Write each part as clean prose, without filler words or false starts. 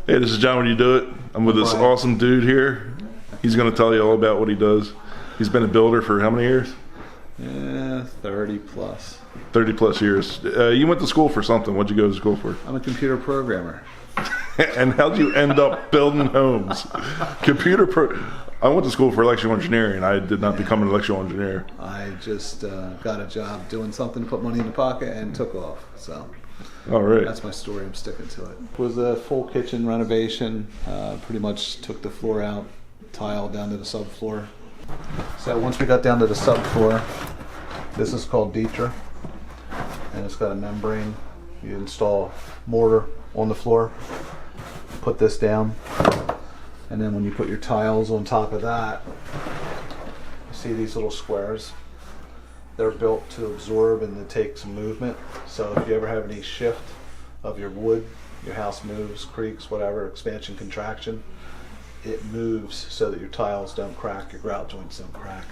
Hey, this is John with UDoIt. I'm with this awesome dude here. He's going to tell you all about what he does. He's been a builder for how many years? 30 plus. 30 plus years. You went to school for something. What'd you go to school for? I'm a computer programmer. And how'd you end up building homes? I went to school for electrical engineering. I did not become an electrical engineer. I just got a job doing something to put money in the pocket and took off. So all right. That's my story. I'm sticking to it. It was a full kitchen renovation. Pretty much took the floor out, tile down to the subfloor. So once we got down to the subfloor, this is called Dietra, and it's got a membrane. You install mortar on the floor, put this down, and then when you put your tiles on top of that, you see these little squares. They're built to absorb and to take some movement. So if you ever have any shift of your wood, your house moves, creaks, whatever, expansion, contraction, it moves so that your tiles don't crack, your grout joints don't crack.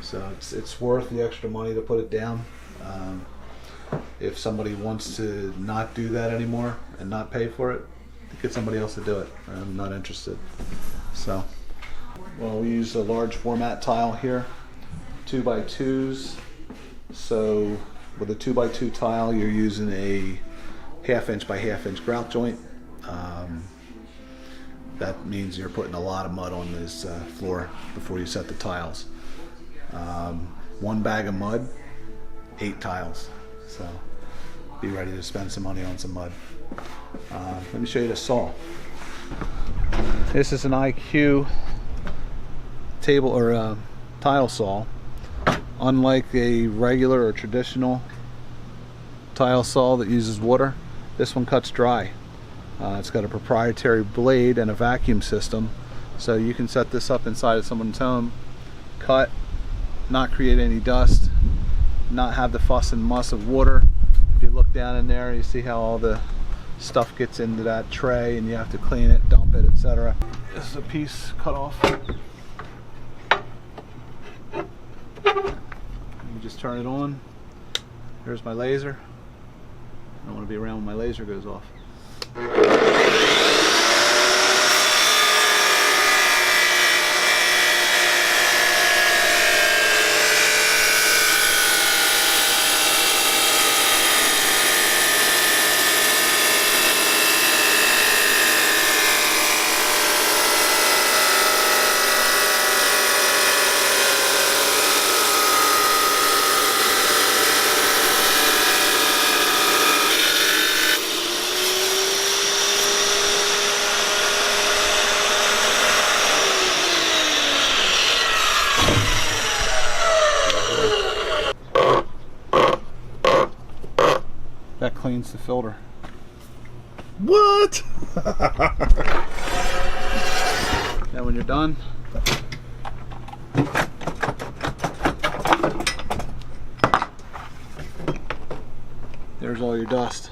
So it's worth the extra money to put it down. If somebody wants to not do that anymore and not pay for it, get somebody else to do it. I'm not interested. So, well, we use a large format tile here, 2x2s. So with a 2x2 tile, you're using a 1/2 inch by 1/2 inch grout joint. That means you're putting a lot of mud on this floor before you set the tiles. 1 bag of mud, 8 tiles. So be ready to spend some money on some mud. Let me show you the saw. This is an IQ table or tile saw. Unlike a regular or traditional tile saw that uses water, this one cuts dry. It's got a proprietary blade and a vacuum system, so you can set this up inside of someone's home, cut, not create any dust, not have the fuss and muss of water. If you look down in there, you see how all the stuff gets into that tray and you have to clean it, dump it, etc. This is a piece cut off. You just turn it on. Here's my laser. I don't want to be around when my laser goes off. That cleans the filter. What? Now when you're done, there's all your dust.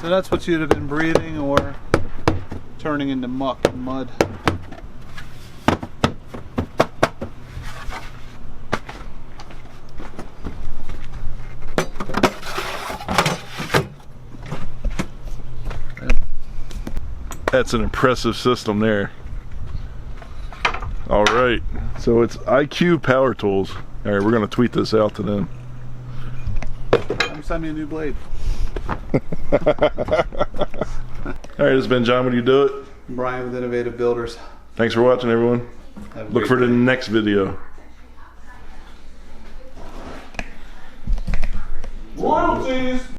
So that's what you'd have been breathing or turning into muck and mud. That's an impressive system there. All right, so it's IQ Power Tools. All right, we're gonna tweet this out to them. Send me a new blade. All right, this has been John with UDoIt. Brian with Innovative Builders. Thanks for watching, everyone. Look for the next video. Royalties!